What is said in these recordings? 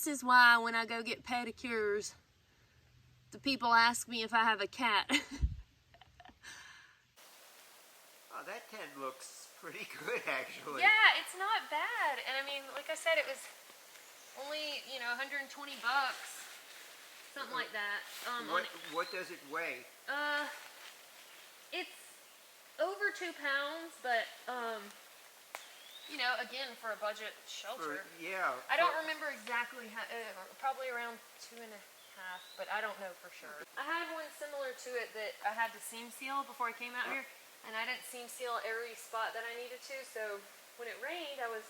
this is why when I go get pedicures, the people ask me if I have a cat. Oh, that tent looks pretty good, actually. Yeah, it's not bad. And I mean, like I said, it was only, you know, 120 bucks. Something like that. What does it weigh? It's over 2 pounds, but, you know, again, for a budget shelter. Yeah. I don't remember exactly how, probably around 2.5, but I don't know for sure. I had one similar to it that I had to seam seal before I came out here, and I didn't seam seal every spot that I needed to, so when it rained, I was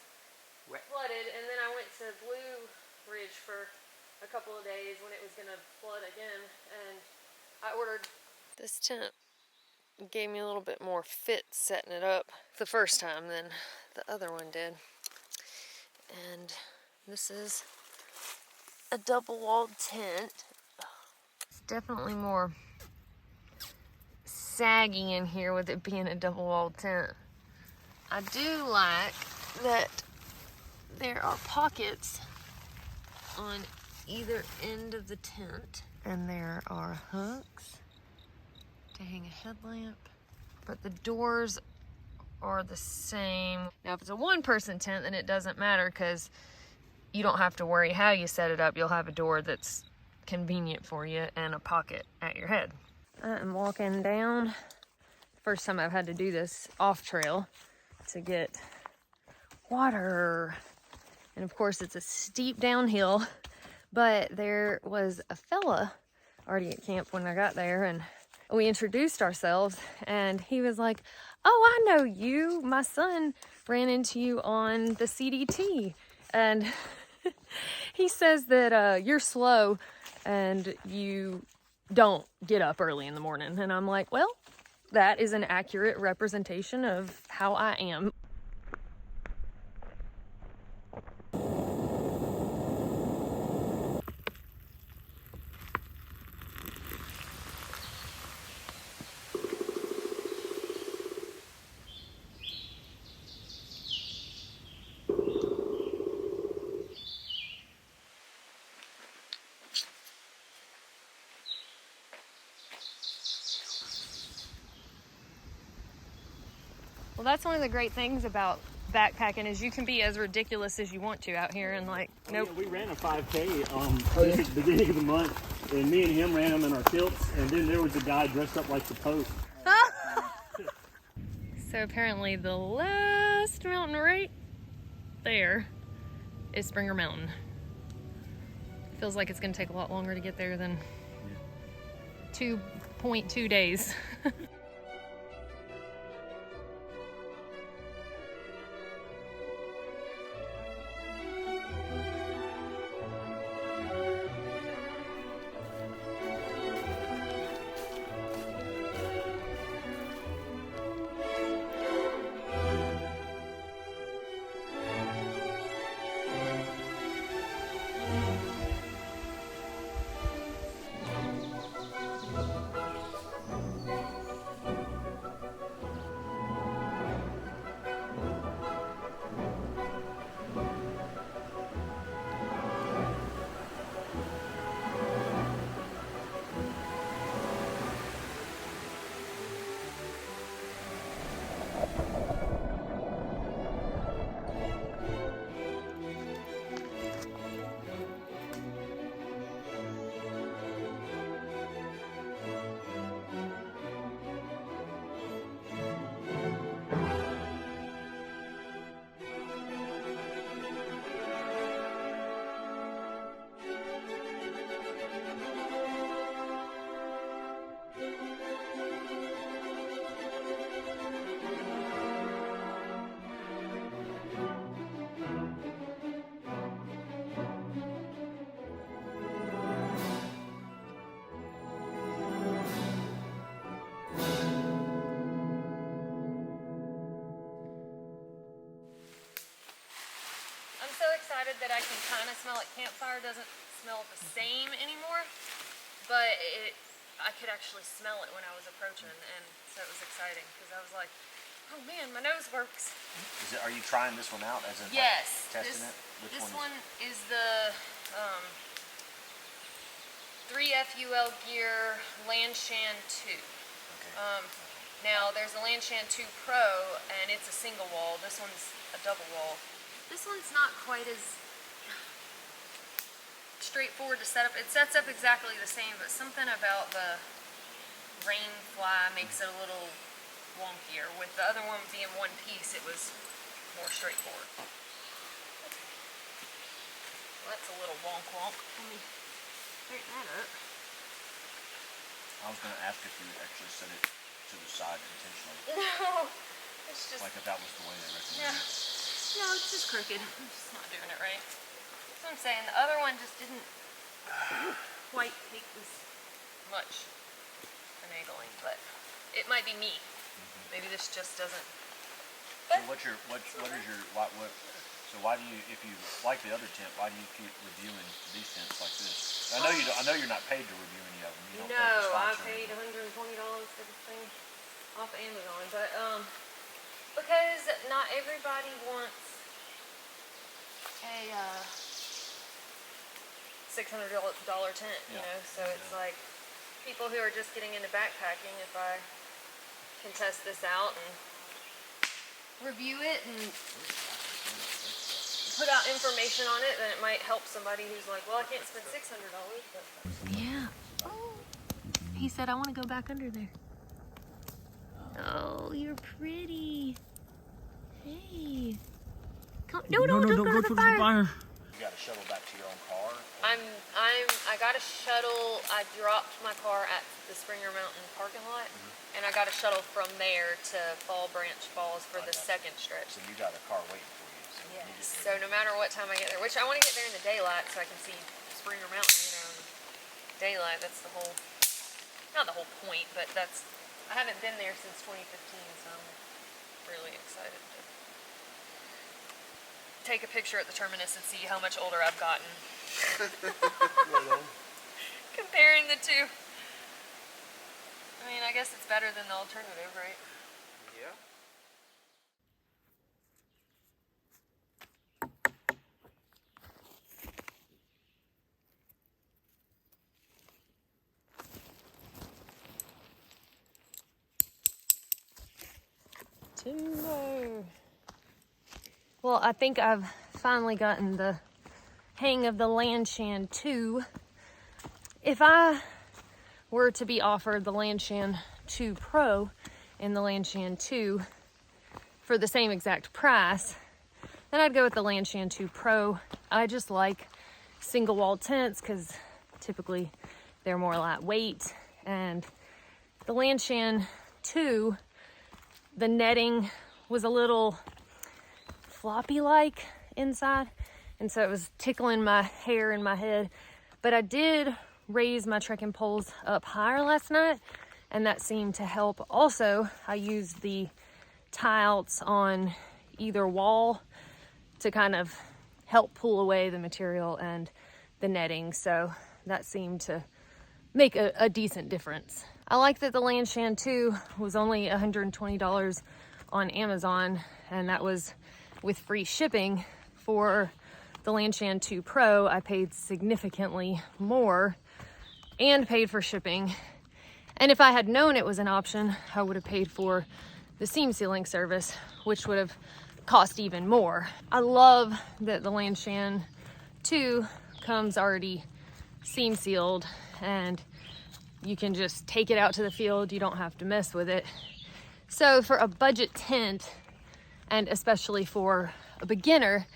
flooded, and then I went to Blue Ridge for a couple of days when it was gonna flood again, and I ordered this tent. It gave me a little bit more fit setting it up the first time than the other one did. And this is a double-walled tent. It's definitely more saggy in here with it being a double-walled tent. I do like that there are pockets on either end of the tent, and there are hooks to hang a headlamp, but the doors are the same. Now if it's a one-person tent, then it doesn't matter because you don't have to worry how you set it up. You'll have a door that's convenient for you and a pocket at your head. I am walking down. First time I've had to do this off trail to get water. And of course it's a steep downhill, but there was a fella already at camp when I got there, and we introduced ourselves, and he was like, "Oh, I know you. My son ran into you on the CDT." And he says that you're slow and you don't get up early in the morning. And I'm like, well, that is an accurate representation of how I am. Well, that's one of the great things about backpacking is you can be as ridiculous as you want to out here, and like, nope. Yeah, we ran a 5K at the beginning of the month, and me and him ran them in our kilts, and then there was a guy dressed up like the Pope. So apparently the last mountain right there is Springer Mountain. Feels like it's gonna take a lot longer to get there than 2.2 days. That I can kind of smell it. Campfire doesn't smell the same anymore, but I could actually smell it when I was approaching, and so it was exciting because I was like, oh man, my nose works. Are you trying this one out as in yes, like testing it? This one is the 3 FUL gear Lanshan 2. Okay. Now there's a Lanshan 2 Pro, and it's a single wall. This one's a double wall. This one's not quite as straightforward to set up. It sets up exactly the same, but something about the rain fly makes it a little wonkier. With the other one being one piece, it was more straightforward. Well, that's a little wonk. Let me straighten that up. I was going to ask if you actually set it to the side intentionally. No, it's just Like if that was the way they recommended it. no, it's just crooked. I'm just not doing it right. That's what I'm saying. The other one just didn't quite take this much finagling, but it might be me. Maybe this just doesn't. So what is your so why do you, if you like the other tent, why do you keep reviewing these tents like this? I know you don't, I know you're not paid to review any of them. You don't No, I pay for paid $120 for this thing off Amazon, but because not everybody wants a $600 tent, you know. So it's like people who are just getting into backpacking. If I can test this out and review it and put out information on it, then it might help somebody who's like, well, I can't spend $600. But yeah. Oh, he said, I want to go back under there. Oh, you're pretty. Hey. Come, no, don't go to the fire. You got to shuttle back to your own car? I got a shuttle. I dropped my car at the Springer Mountain parking lot, and I got a shuttle from there to Fall Branch Falls for the second stretch. So you got a car waiting for you. So Yes. you just So no matter what time I get there, which I want to get there in the daylight so I can see Springer Mountain, you know, in the daylight. That's the whole, not the whole point, but that's, I haven't been there since 2015, so I'm really excited to take a picture at the Terminus and see how much older I've gotten. Comparing the two. I mean, I guess it's better than the alternative, right? Yeah. Timber. Well, I think I've finally gotten the hang of the Lanshan 2. If I were to be offered the Lanshan 2 Pro and the Lanshan 2 for the same exact price, then I'd go with the Lanshan 2 Pro. I just like single wall tents because typically they're more lightweight, and the Lanshan 2, the netting was a little floppy like inside, and so it was tickling my hair in my head. But I did raise my trekking poles up higher last night, and that seemed to help. Also, I used the tie-outs on either wall to kind of help pull away the material and the netting, so that seemed to make a decent difference. I like that the Lanshan 2 was only $120 on Amazon, and that was with free shipping. For the Lanshan 2 Pro, I paid significantly more and paid for shipping. And if I had known it was an option, I would have paid for the seam sealing service, which would have cost even more. I love that the Lanshan 2 comes already seam sealed, and you can just take it out to the field. You don't have to mess with it. So for a budget tent, and especially for a beginner,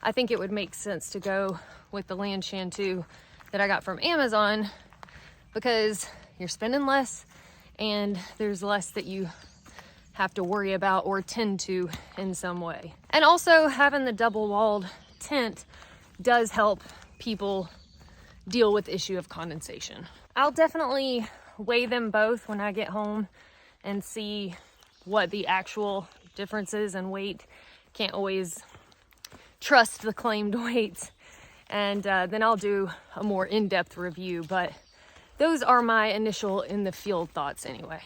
I think it would make sense to go with the Lanshan 2 that I got from Amazon, because you're spending less and there's less that you have to worry about or tend to in some way. And also, having the double-walled tent does help people deal with the issue of condensation. I'll definitely weigh them both when I get home and see what the actual differences in weight. Can't always trust the claimed weights, and then I'll do a more in-depth review, but those are my initial in the field thoughts anyway.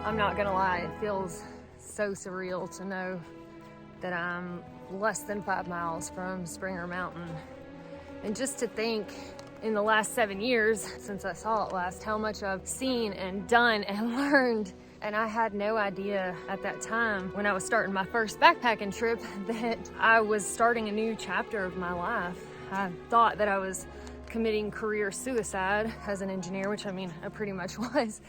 I'm not gonna lie, it feels so surreal to know that I'm less than 5 miles from Springer Mountain. And just to think, in the last 7 years since I saw it last, how much I've seen and done and learned. And I had no idea at that time, when I was starting my first backpacking trip, that I was starting a new chapter of my life. I thought that I was committing career suicide as an engineer, which I mean, I pretty much was.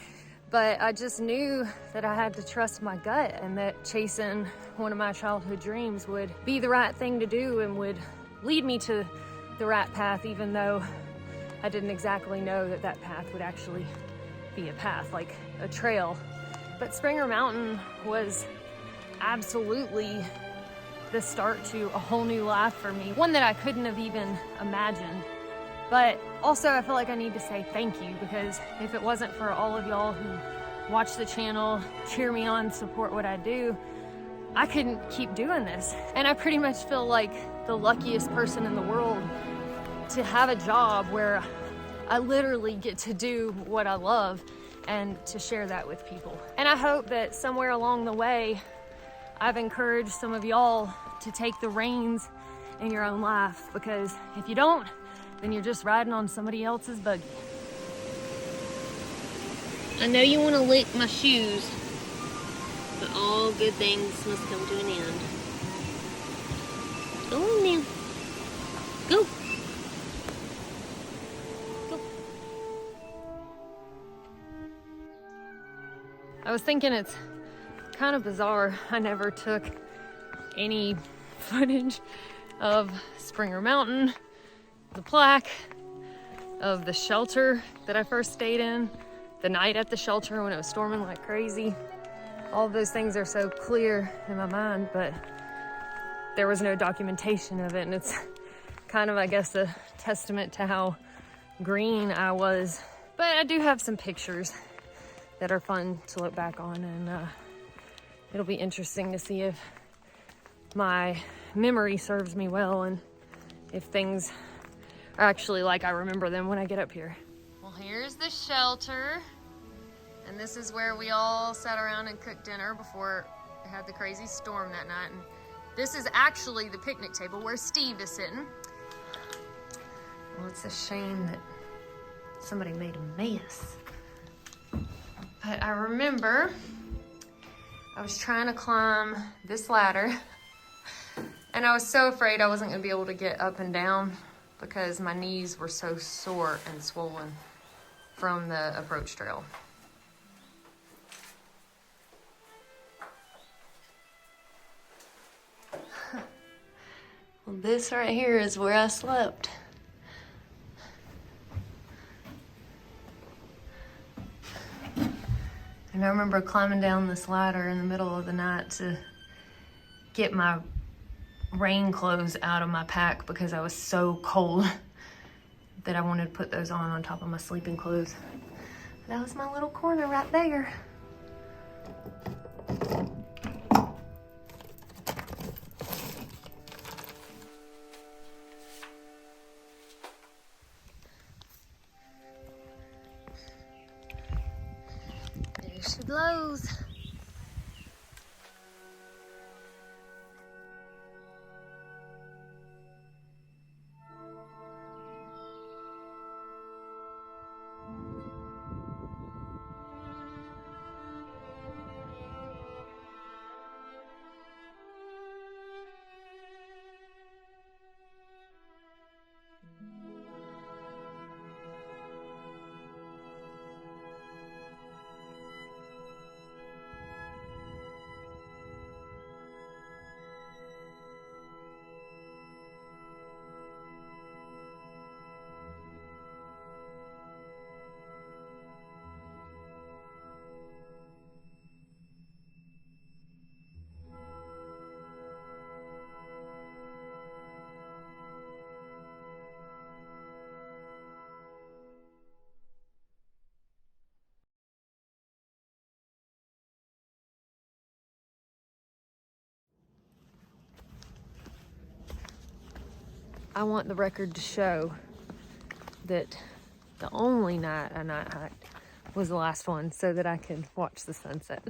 But I just knew that I had to trust my gut, and that chasing one of my childhood dreams would be the right thing to do and would lead me to the right path, even though I didn't exactly know that that path would actually be a path, like a trail. But Springer Mountain was absolutely the start to a whole new life for me, one that I couldn't have even imagined. But also, I feel like I need to say thank you, because if it wasn't for all of y'all who watch the channel, cheer me on, support what I do, I couldn't keep doing this. And I pretty much feel like the luckiest person in the world to have a job where I literally get to do what I love and to share that with people. And I hope that somewhere along the way, I've encouraged some of y'all to take the reins in your own life, because if you don't, then you're just riding on somebody else's buggy. I know you want to lick my shoes, but all good things must come to an end. Go on now. Go. Go. I was thinking it's kind of bizarre. I never took any footage of Springer Mountain, the plaque, of the shelter that I first stayed in, the night at the shelter when it was storming like crazy. All of those things are so clear in my mind, but there was no documentation of it. And it's kind of, I guess, a testament to how green I was. But I do have some pictures that are fun to look back on, and it'll be interesting to see if my memory serves me well and if things are actually like I remember them when I get up here. Well, here's the shelter, and this is where we all sat around and cooked dinner before it had the crazy storm that night. And this is actually the picnic table where Steve is sitting. Well, it's a shame that somebody made a mess. But I remember I was trying to climb this ladder, and I was so afraid I wasn't gonna be able to get up and down because my knees were so sore and swollen from the approach trail. Well, this right here is where I slept. And I remember climbing down this ladder in the middle of the night to get my rain clothes out of my pack because I was so cold that I wanted to put those on top of my sleeping clothes. That was my little corner right there. There she blows. I want the record to show that the only night I night hiked was the last one so that I could watch the sunset.